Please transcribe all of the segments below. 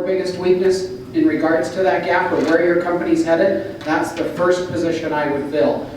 your biggest weakness in regards to that gap or where your company's headed, that's the first position I would fill.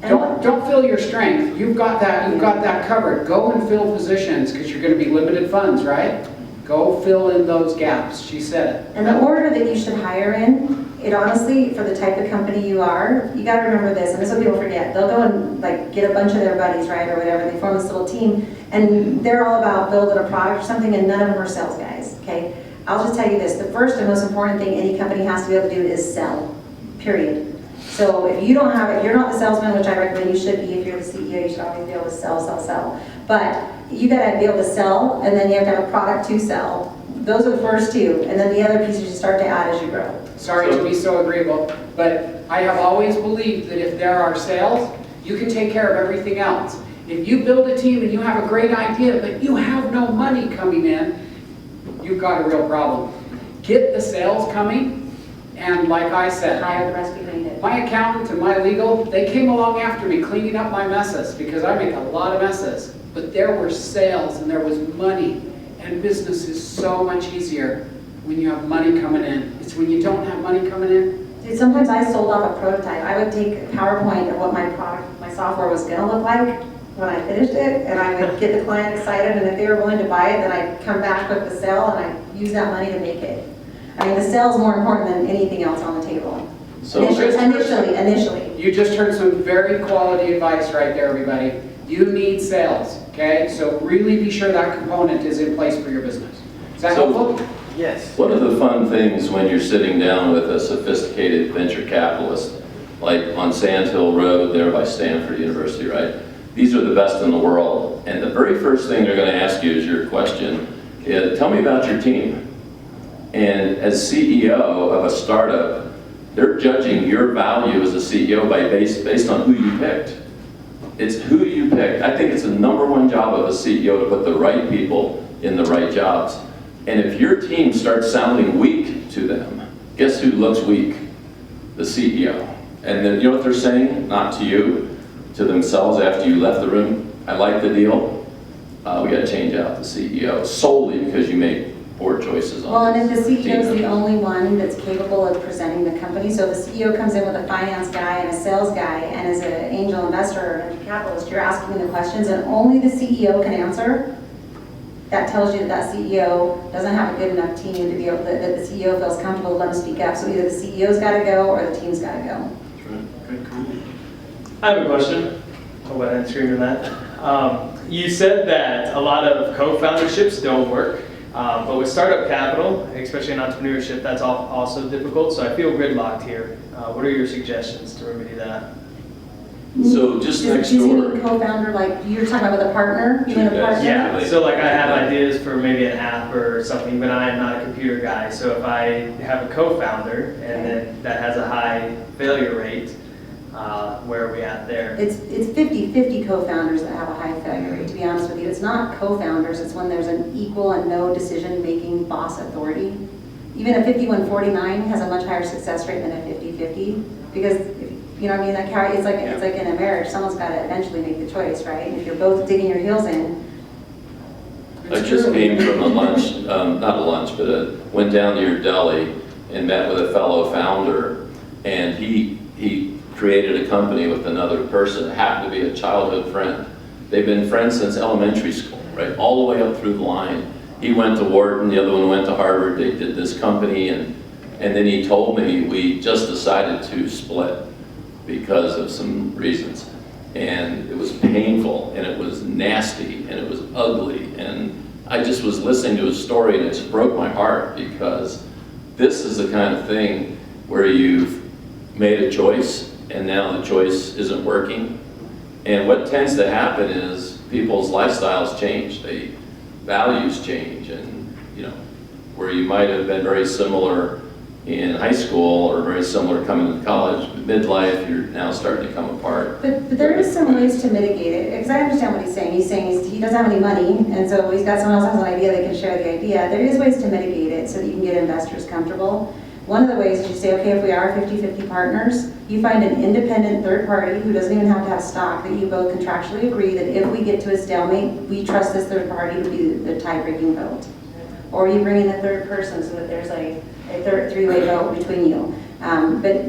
Don't fill your strength. You've got that covered. Go and fill positions because you're going to be limited funds, right? Go fill in those gaps. She said it. And the order that you should hire in, it honestly, for the type of company you are, you got to remember this, and this is what people forget. They'll go and like get a bunch of their buddies, right, or whatever. They form this little team, and they're all about building a product or something, and none of them are sales guys. Okay, I'll just tell you this: the first and most important thing any company has to be able to do is sell. Period. So if you don't have it, you're not the salesman, which I recommend you should be. If you're the CEO, you should always be able to sell. But you got to be able to sell, and then you have to have a product to sell. Those are the first two, and then the other pieces you start to add as you grow. Sorry to be so agreeable, but I have always believed that if there are sales, you can take care of everything else. If you build a team and you have a great idea, but you have no money coming in, you've got a real problem. Get the sales coming, and like I said, Hire the rest behind it. my accountant and my legal, they came along after me cleaning up my messes because I make a lot of messes. But there were sales and there was money, and business is so much easier when you have money coming in. It's when you don't have money coming in. Dude, sometimes I sold off a prototype. I would take a PowerPoint of what my software was going to look like when I finished it, and I would get the client excited, and if they were willing to buy it, then I'd come back with the sale, and I'd use that money to make it. I mean, the sale is more important than anything else on the table. So Initially. You just heard some very quality advice right there, everybody. You need sales, okay? So really be sure that component is in place for your business. Is that helpful? Yes. one of the fun things when you're sitting down with a sophisticated venture capitalist, like on Sand Hill Road there by Stanford University, right? These are the best in the world. And the very first thing they're going to ask you is your question, tell me about your team. And as CEO of a startup, they're judging your value as a CEO based on who you picked. It's who you picked. I think it's the #1 job of a CEO to put the right people in the right jobs. And if your team starts sounding weak to them, guess who looks weak? The CEO. And then you know what they're saying? Not to you, to themselves after you left the room. I like the deal. We got to change out the CEO solely because you made poor choices on Well, and if the team CEO is the members. only one that's capable of presenting the company, so if the CEO comes in with a finance guy and a sales guy, and as an angel investor or venture capitalist, you're asking them the questions and only the CEO can answer, that tells you that that CEO doesn't have a good enough team to be able to, that the CEO feels comfortable to let them speak up. So either the CEO's got to go or the team's got to go. Good comment. I have a question. Hope I didn't scream in that. You said that a lot of co-founderships don't work, but with startup capital, especially in entrepreneurship, that's also difficult. So I feel gridlocked here. What are your suggestions to remedy that? So just next Does he door. mean co-founder, like you're talking about with a partner? You mean a Yes. partner? Yeah, so like I have ideas for maybe an app or something, but I'm not a computer guy. So if I have a co-founder and then that has a high failure rate, where are we at there? It's 50-50 co-founders that have a high failure rate, to be honest with you. It's not co-founders, it's when there's an equal and no decision-making boss authority. Even a 51-49 has a much higher success rate than a 50-50, because you know what I mean, like it's like in a marriage, someone's got to eventually make the choice, right? And if you're both digging your heels in. I just came from a lunch, not a lunch, but went down to your deli and met with a fellow founder, and he created a company with another person, happened to be a childhood friend. They've been friends since elementary school, right? All the way up through the line. He went to Wharton, the other one went to Harvard, they did this company, and then he told me we just decided to split because of some reasons. And it was painful, and it was nasty, and it was ugly, and I just was listening to his story, and it just broke my heart, because this is the kind of thing where you've made a choice, and now the choice isn't working. And what tends to happen is people's lifestyles change, values change, and you know, where you might have been very similar in high school or very similar coming to college, midlife, you're now starting to come apart. But there is some ways to mitigate it, because I understand what he's saying. He's saying he doesn't have any money, and so he's got someone else has an idea, they can share the idea. There is ways to mitigate it so that you can get investors comfortable. One of the ways is you say, okay, if we are 50-50 partners, you find an independent third party who doesn't even have to have stock, that you both contractually agree that if we get to a stalemate, we trust this third party to be the tie-breaking vote. or you bring in the third person so that there's a three-way vote between you. But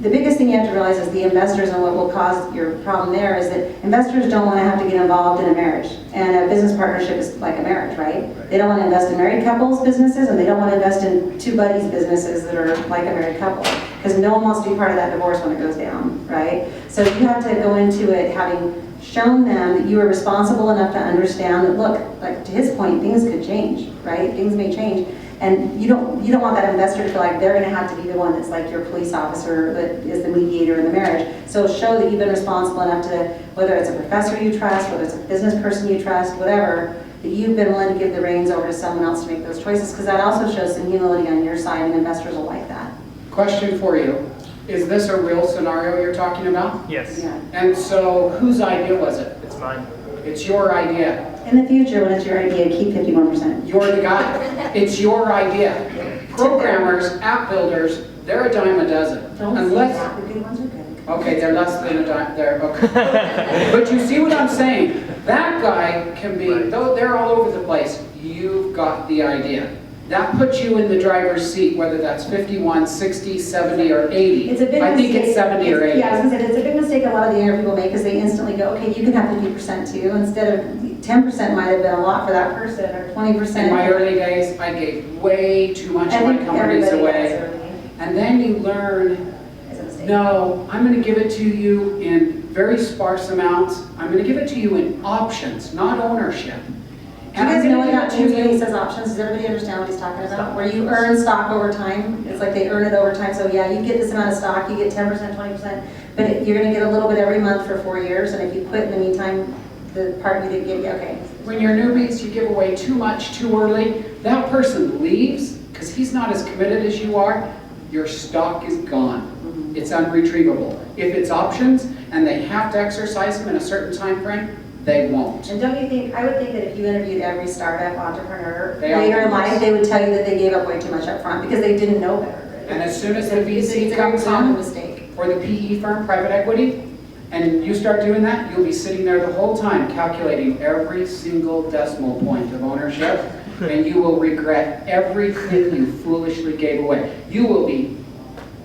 the biggest thing you have to realize is the investors, and what will cause your problem there is that investors don't want to have to get involved in a marriage. And a business partnership is like a marriage, right? They don't want to invest in married couples' businesses, and they don't want to invest in two buddies' businesses that are like a married couple. Because no one wants to be part of that divorce when it goes down, right? So you have to go into it having shown them that you are responsible enough to understand that, look, like to his point, things could change, right? Things may change. And you don't want that investor to feel like they're going to have to be the one that's like your police officer that is the mediator in the marriage. So show that you've been responsible enough to, whether it's a professor you trust, whether it's a business person you trust, whatever, that you've been willing to give the reins over to someone else to make those choices, because that also shows some humility on your side, and investors will like that. Question for you. Is this a real scenario you're talking about? Yes, Yeah. And so whose idea was it? it's mine. It's your idea. In the future, when it's your idea, keep 51%. You're the guy. It's your idea. Programmers, app builders, they're a dime a dozen. Don't Unless, say that. The good ones are good. okay, they're less than a dime, they're, okay. But you see what I'm saying? That guy can be, though they're all over the place, you've got the idea. That puts you in the driver's seat, whether that's 51, 60, 70, or 80. It's a big I think mistake. it's 70 or 80. Yeah, I was gonna say, it's a big mistake a lot of the younger people make, because they instantly go, okay, you can have 50% too, instead of 10% might have been a lot for that person, or 20%. In my early days, I gave way too much of my companies away. And then you learn, It's a mistake. no, I'm going to give it to you in very sparse amounts. I'm going to give it to you in options, not ownership. Do you And I'm guys know gonna what that give means it to when he you. says options? Does everybody understand what he's talking about? Where you earn stock over time. It's like they earn it over time. So yeah, you get this amount of stock, you get 10%, 20%, but you're going to get a little bit every month for 4 years. And if you quit in the meantime, the part you didn't get, okay. When you're newbies, you give away too much too early. That person leaves because he's not as committed as you are. Your stock is gone. It's unretrievable. If it's options and they have to exercise them in a certain time frame, they won't. And don't you think, I would think that if you interviewed every startup entrepreneur They all later in do life, this. they would tell you that they gave up way too much up front because they didn't know better. And as soon as the It's VC a comes common in, mistake. or the PE firm, private equity, and you start doing that, you'll be sitting there the whole time calculating every single decimal point of ownership, and you will regret everything you foolishly gave away. You will be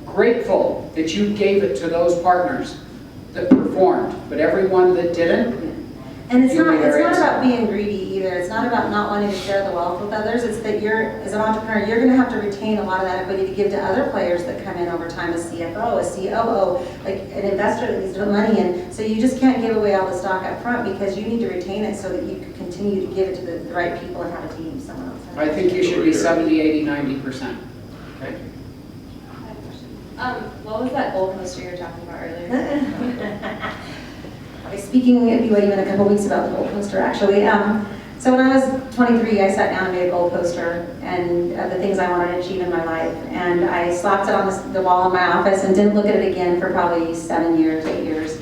grateful that you gave it to those partners that performed, but everyone that didn't, And it's You'll not be very about being greedy either. It's not about not wanting to share the wealth with others. It's that as an entrepreneur, you're going to have to retain a lot of that equity to give to other players that come in over time, a CFO, a COO, like an investor that needs to put money in. So you just can't give away all the stock up front, because you need to retain it so that you can continue to give it to the right people and have a team, someone else. I think you should be 70, 80, 90%. Okay? What was that goal poster you were talking about earlier? I was speaking at BYU in a couple weeks about the goal poster, actually. So when I was 23, I sat down and made a goal poster and the things I wanted to achieve in my life. And I slapped it on the wall in my office and didn't look at it again for probably 7 years, 8 years.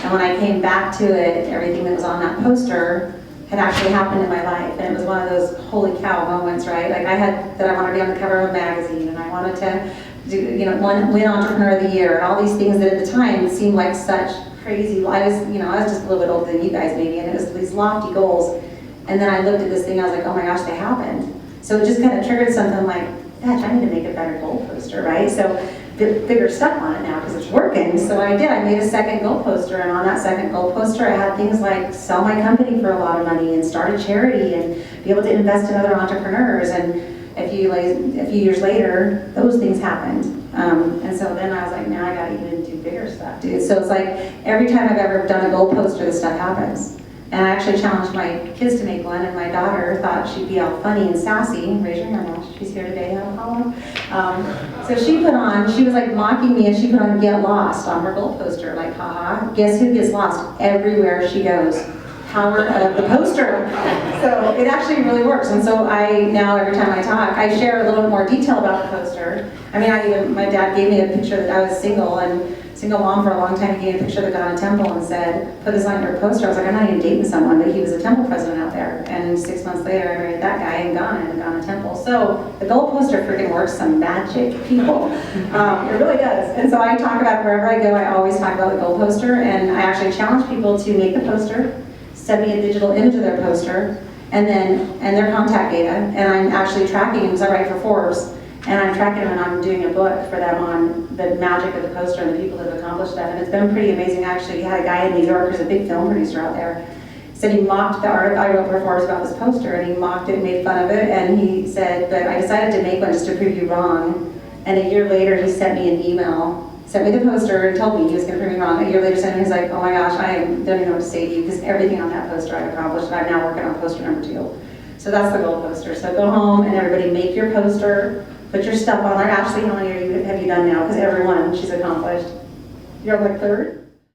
And when I came back to it, everything that was on that poster had actually happened in my life. And it was one of those holy cow moments, right? Like I wanted to be on the cover of a magazine, and I wanted to win Entrepreneur of the Year, and all these things that at the time seemed like such crazy. I was just a little bit older than you guys maybe, and it was these lofty goals. And then I looked at this thing, I was like, oh my gosh, they happened. So it just kind of triggered something like, gosh, I need to make a better goal poster, right? So bigger stuff on it now because it's working. So I did. I made a second goal poster, and on that second goal poster, I had things like sell my company for a lot of money and start a charity and be able to invest in other entrepreneurs. And a few years later, those things happened. And so then I was like, now I got to even do bigger stuff, dude. So it's like every time I've ever done a goal poster, this stuff happens. And I actually challenged my kids to make one, and my daughter thought she'd be all funny and sassy. Raise your hand now. She's here today. So she was like mocking me, and she put on "Get Lost" on her goal poster, like, haha. Guess who gets lost everywhere she goes? Power of the poster. So it actually really works. And so now every time I talk, I share a little bit more detail about the poster. I mean, my dad gave me a picture that I was single mom for a long time. He gave me a picture that got on a temple and said, put this on your poster. I was like, I'm not even dating someone, but he was a temple president out there. And 6 months later, I married that guy in Ghana Temple. So the goal poster freaking works some magic, people. It really does. And so I talk about it wherever I go. I always talk about the goal poster, and I actually challenge people to make the poster, send me a digital image of their poster, And their contact data, and I'm actually tracking them, because I write for Forbes, and I'm tracking them and I'm doing a book for them on the magic of the poster and the people that have accomplished that. And it's been pretty amazing. Actually, we had a guy in New York who's a big film producer out there. Said he mocked the article I wrote for Forbes about this poster, and he mocked it and made fun of it. And he said, but I decided to make one just to prove you wrong. And a year later, he sent me an email, sent me the poster, and told me he was going to prove me wrong. A year later, sent me, he's like, oh my gosh, I don't even know what to say to you, because everything on that poster I've accomplished, and I'm now working on poster number 2. So that's the gold poster. So go home and everybody make your poster, put your stuff on there. Ashley, how many have you done now? Because everyone she's accomplished. You're like 3rd?